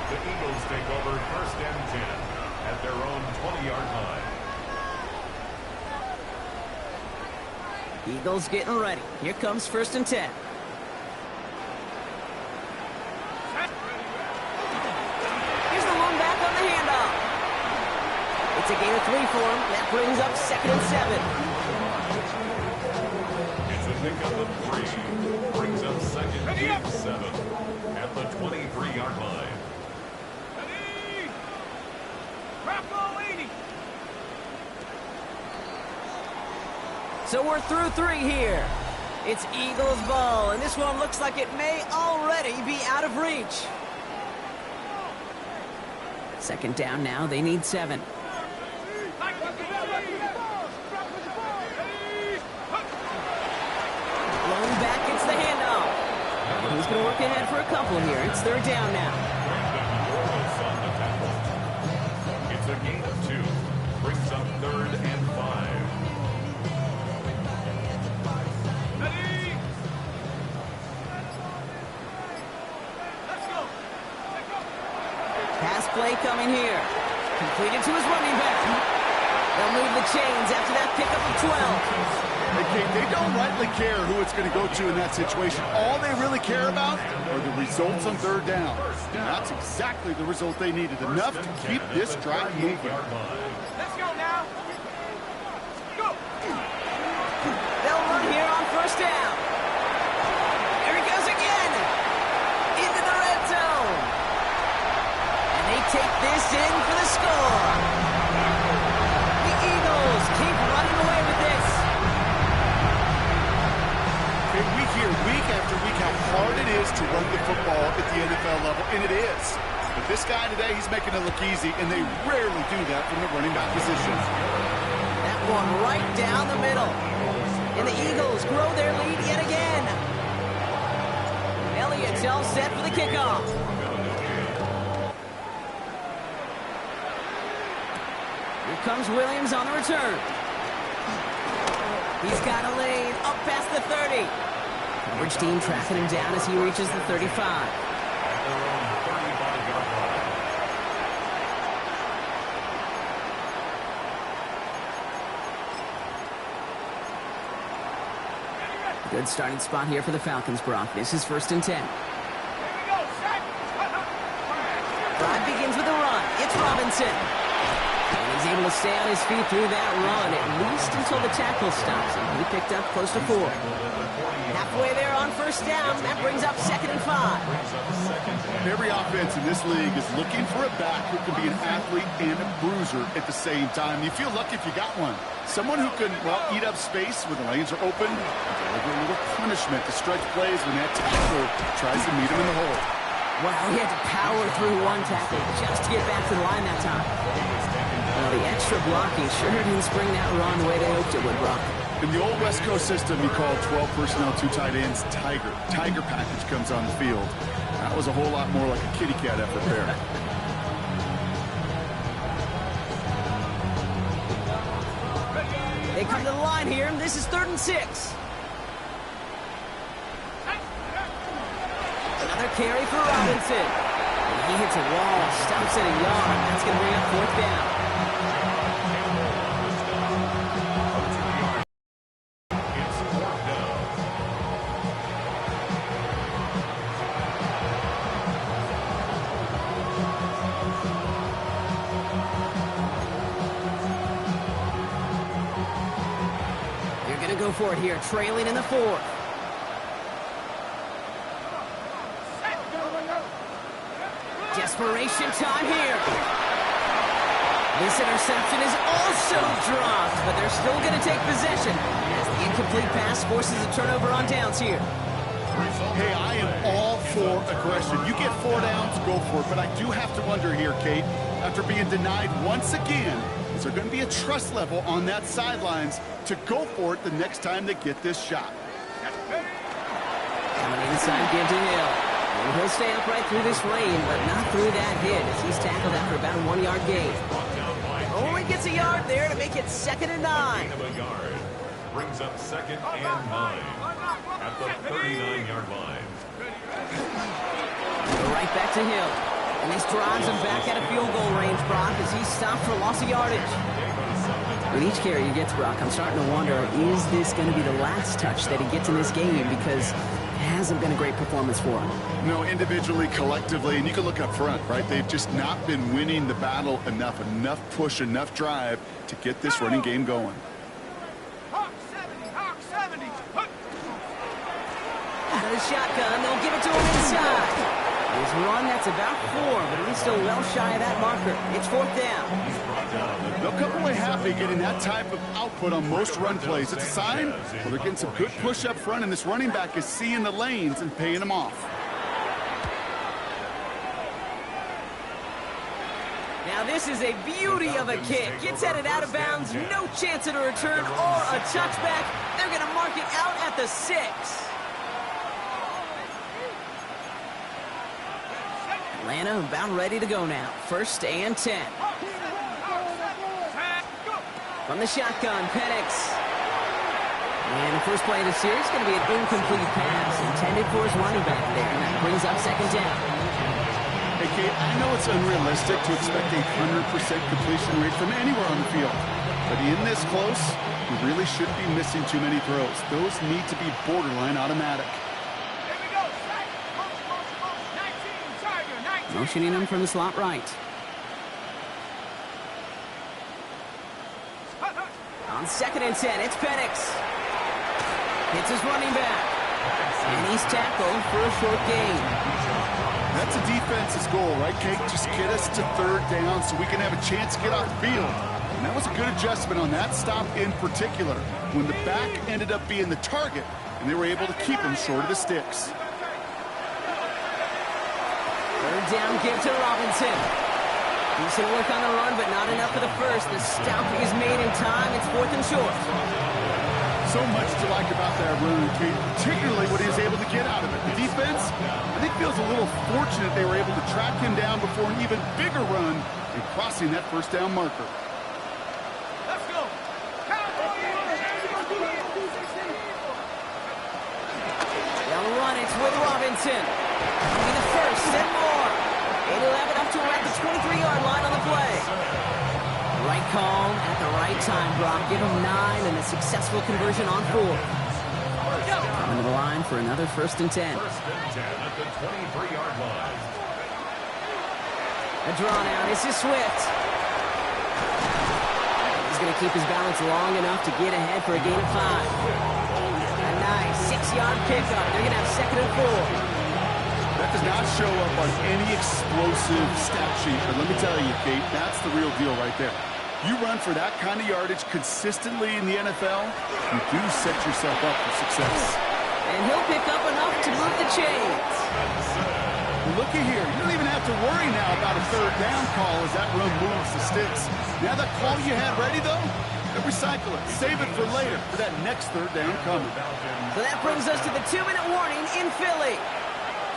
The Eagles take over 1st and 10 at their own 20-yard line. Eagles getting ready. Here comes 1st and 10. Here's the one back on the handoff. It's a gain of 3 for him. That brings up 2nd and 7. It's a pickup of 3. Brings up 2nd and 7 at the 23-yard line. So we're through 3 here. It's Eagles ball, and this one looks like it may already be out of reach. 2nd down now, they need 7. Blown back, gets the handoff. And he's going to work ahead for a couple here. It's 3rd down now. It's a gain of 2. Brings up 3rd and 5. Pass play coming here. Completed to his running back. They'll move the chains after that pickup of 12. They don't rightly care who it's going to go to in that situation. All they really care about are the results on 3rd down. And that's exactly the result they needed. Enough to keep this drive moving. Let's go now. Go. They'll run here on 1st down. Here he goes again. Into the red zone. And they take this in for the score. The Eagles keep running away with this. We hear week after week how hard it is to run the football at the NFL level, and it is. But this guy today, he's making it look easy, and they rarely do that from the running back position. That one right down the middle. And the Eagles grow their lead yet again. Elliott's all set for the kickoff. Here comes Williams on the return. He's got a lane up past the 30. Coverage team tracking him down as he reaches the 35. Good starting spot here for the Falcons, Brock. This is 1st and 10. Drive begins with a run. It's Robinson. And he's able to stay on his feet through that run, at least until the tackle stops him. He picked up close to 4. Halfway there on 1st down. That brings up 2nd and 5. Every offense in this league is looking for a back who can be an athlete and a bruiser at the same time. You feel lucky if you got one. Someone who can, well, eat up space when the lanes are open, and deliver a little punishment to stretch plays when that tackler tries to meet him in the hole. Wow, he had to power through one tackle just to get back to the line that time. Well, the extra blocking sure didn't spring that run the way they hoped it would, Brock. In the old West Coast system, you call 12 personnel, 2 tight ends, Tiger. Tiger package comes on the field. That was a whole lot more like a kitty cat effort there. They come to the line here, and this is 3rd and 6. carry for Robinson. And he hits a wall, stops at a yard. That's going to bring up fourth down. It's fourth down. They're going to go for it here, trailing in the fourth. Desperation time here. This interception is also dropped, but they're still going to take possession as the incomplete pass forces a turnover on downs here. Hey, I am all for aggression. You get 4 downs, go for it. But I do have to wonder here, Kate, after being denied once again, is there going to be a trust level on that sidelines to go for it the next time they get this shot? Coming inside, give to Hill. And he'll stay upright through this rain, but not through that hit as he's tackled after about a 1-yard gain. Only gets a yard there to make it 2nd and 9. Of a yard. Brings up 2nd and 9 at the 39-yard line. Go right back to Hill. And this drives him back out of field goal range, Brock, as he's stopped for loss of yardage. With each carry he gets, Brock, I'm starting to wonder, is this going to be the last touch that he gets in this game? Because it hasn't been a great performance for him. No, individually, collectively, and you can look up front, right? They've just not been winning the battle enough push, enough drive to get this running game going. Hawk 70, Hawk 70. Out of the shotgun, they'll give it to him inside. His run, that's about 4, but he's still well shy of that marker. It's 4th down. They'll come away happy getting that type of output on most run plays. It's a sign well, they're getting some good push up front, and this running back is seeing the lanes and paying them off. Now this is a beauty of a kick. Gets headed out of bounds, no chance at a return or a touchback. They're going to mark it out at the 6. Atlanta about ready to go now. 1st and 10. From the shotgun, Penix. And the first play of the series is going to be an incomplete pass intended for his running back there. And that brings up 2nd down. Hey, Kate, I know it's unrealistic to expect a 100% completion rate from anywhere on the field. But in this close, you really shouldn't be missing too many throws. Those need to be borderline automatic. Motioning him from the slot right. On 2nd and 10, it's Penix. Hits his running back. And he's tackled for a short gain. That's a defense's goal, right, Kate? Just get us to 3rd down so we can have a chance to get off the field. And that was a good adjustment on that stop in particular, when the back ended up being the target, and they were able to keep him short of the sticks. 3rd down, give to Robinson. Decent work on the run, but not enough for the first. The stop is made in time. It's 4th and short. So much to like about that run, Kate, particularly what he was able to get out of it. The defense, I think, feels a little fortunate they were able to track him down before an even bigger run and crossing that 1st down marker. Let's go. Down the run, it's with Robinson. It'll be the 1st and more. 8-11 up to around the 23-yard line on the play. Right call at the right time, Brock. Give him 9 and a successful conversion on 4th. Coming to the line for another 1st and 10. 1st and 10 at the 23-yard line. A draw now. This is Swift. He's going to keep his balance long enough to get ahead for a gain of 5. A nice 6-yard pickup. They're going to have 2nd and 4. That does not show up on any explosive stat sheet, but let me tell you, Kate, that's the real deal right there. You run for that kind of yardage consistently in the NFL, you do set yourself up for success. And he'll pick up enough to move the chains. Looky here, you don't even have to worry now about a 3rd down call as that run moves the sticks. Now that call you had ready, though, recycle it. Save it for later for that next 3rd down coming. So that brings us to the 2-minute warning in Philly.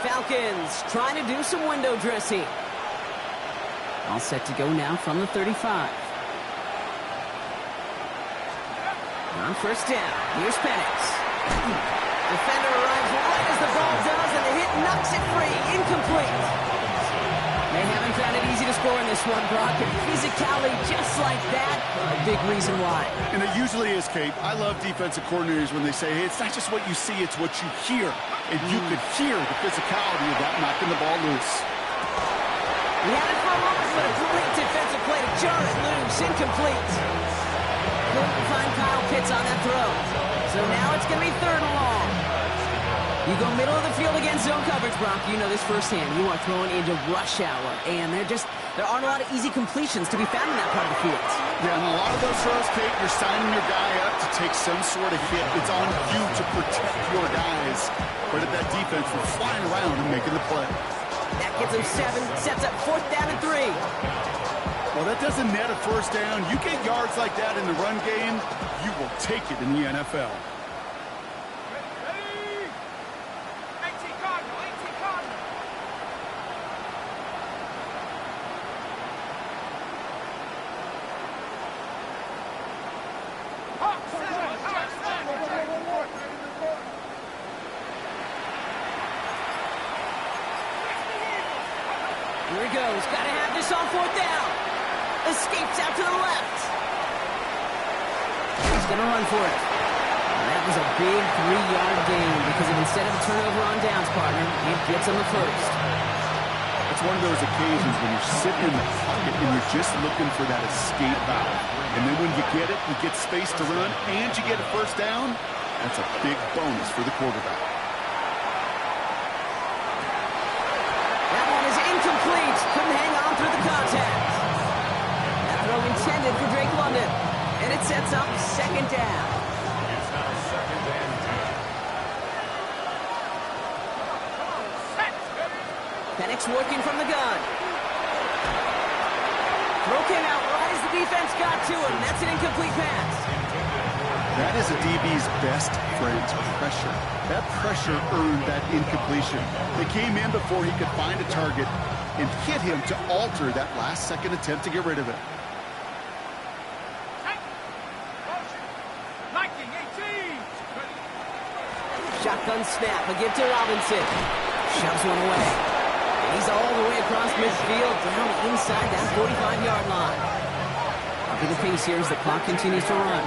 Falcons trying to do some window dressing. All set to go now from the 35. On 1st down, here's Penix. Defender arrives right as the ball does, and the hit knocks it free. Incomplete. They haven't found it easy to score in this one, Brock, and physicality just like that, a big reason why. And it usually is, Kate. I love defensive coordinators when they say, hey, it's not just what you see, it's what you hear. And you could hear the physicality of that knocking the ball loose. He had it for a moment, but a great defensive play to jar it loose. Incomplete. Couldn't find Kyle Pitts on that throw. So now it's going to be 3rd and long. You go middle of the field against zone coverage, Brock. You know this firsthand. You are throwing into rush hour, and there aren't a lot of easy completions to be found in that part of the field. Yeah, and a lot of those throws, Kate, you're signing your guy up to take some sort of hit. It's on you to protect your guys. But at that defense, we're flying around and making the play. That gets him 7, sets up 4th down and 3. Well, that doesn't net a 1st down. You get yards like that in the run game, you will take it in the NFL. Here he goes. Got to have this on 4th down. Escapes out to the left. He's going to run for it. And that was a big 3-yard gain because instead of a turnover on downs, partner, it gets him the 1st. It's one of those occasions when you're sitting in the pocket and you're just looking for that escape valve. And then when you get it, you get space to run, and you get a 1st down, that's a big bonus for the quarterback. Incomplete. Couldn't hang on through the contact. That throw intended for Drake London. And it sets up 2nd down. It's now 2nd and 10. Penix working from the gun. Throw came out right as the defense got to him. That's an incomplete pass. That is a DB's best friend, pressure. That pressure earned that incompletion. They came in before he could find a target and hit him to alter that last-second attempt to get rid of it. Shotgun snap, a give to Robinson. Shoves one away. And he's all the way across midfield, down inside that 45-yard line. Up to the pace here as the clock continues to run.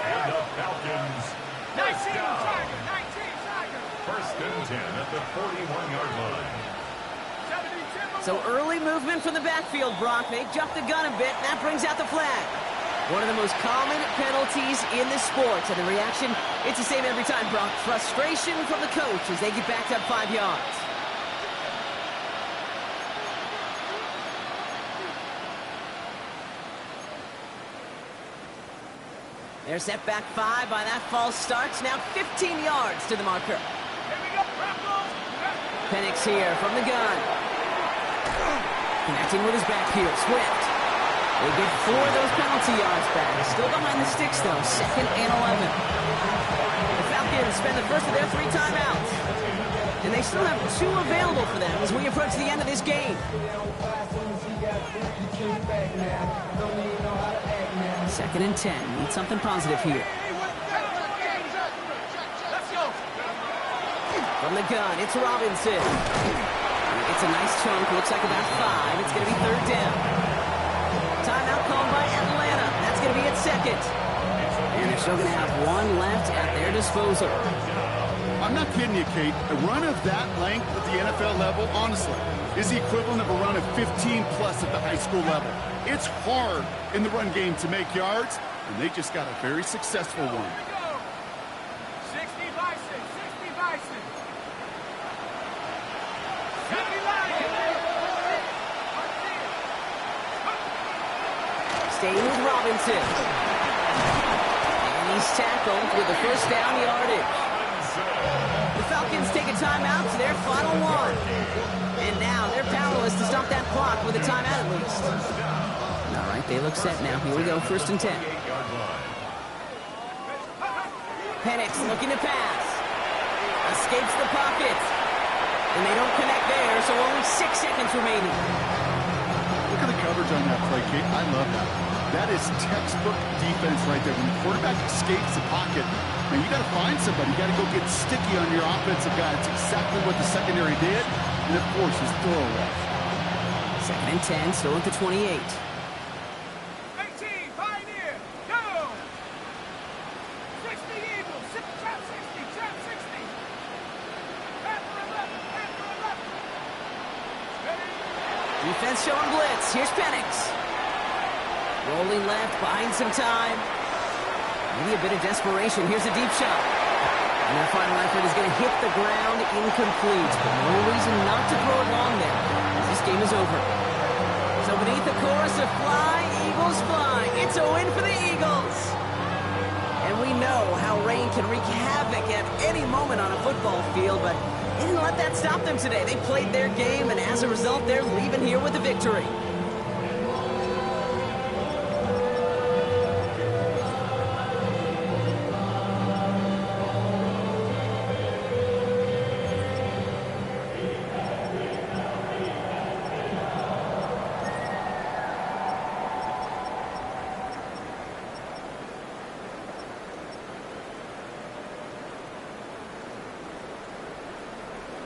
And the Falcons. 19 down. Tiger, 19 Tiger. 1st and 10 at the 41-yard line. So early movement from the backfield, Brock. They jumped the gun a bit, and that brings out the flag. One of the most common penalties in the sport. And the reaction, it's the same every time, Brock. Frustration from the coach as they get backed up 5 yards. They're set back 5 by that false start. Now 15 yards to the marker. Penix here from the gun. Connecting with his back heel, Swift. They get 4 of those penalty yards back. Still behind the sticks, though. 2nd and 11. The Falcons spend the first of their 3 timeouts. And they still have 2 available for them as we approach the end of this game. 2nd and 10. Need something positive here. From the gun, it's Robinson. It's a nice chunk. Looks like about 5. It's going to be 3rd down. Timeout called by Atlanta. That's going to be its 2nd. And they're still going to have 1 left at their disposal. I'm not kidding you, Kate. A run of that length at the NFL level, honestly, is the equivalent of a run of 15-plus at the high school level. It's hard in the run game to make yards, and they just got a very successful one. 60 Bison, 60 Bison. 70 Lions. Staying with Robinson. And he's tackled with the 1st down yardage. The Falcons take a timeout to their final 1. And now they're powerless to stop that clock with a timeout at least. All right, they look set now. Here we go, 1st and 10. Penix looking to pass. Escapes the pocket. And they don't connect there, so only 6 seconds remaining. Look at the coverage on that play, Kate. I love that. That is textbook defense right there. When the quarterback escapes the pocket, man, you got to find somebody. You got to go get sticky on your offensive guy. It's exactly what the secondary did. And, of course, his throwaway. 2nd and 10, still at the 28. 18, Pioneer, go! 60 Eagles, trap 60, trap 60. Panther 11, Panther 11. Ready? Defense showing blitz. Here's Penix. Rolling left, buying some time. Maybe a bit of desperation. Here's a deep shot. And that final effort is going to hit the ground incomplete. But no reason not to throw it long there, as this game is over. So beneath the chorus of Fly, Eagles Fly, it's a win for the Eagles. And we know how rain can wreak havoc at any moment on a football field, but they didn't let that stop them today. They played their game, and as a result, they're leaving here with a victory.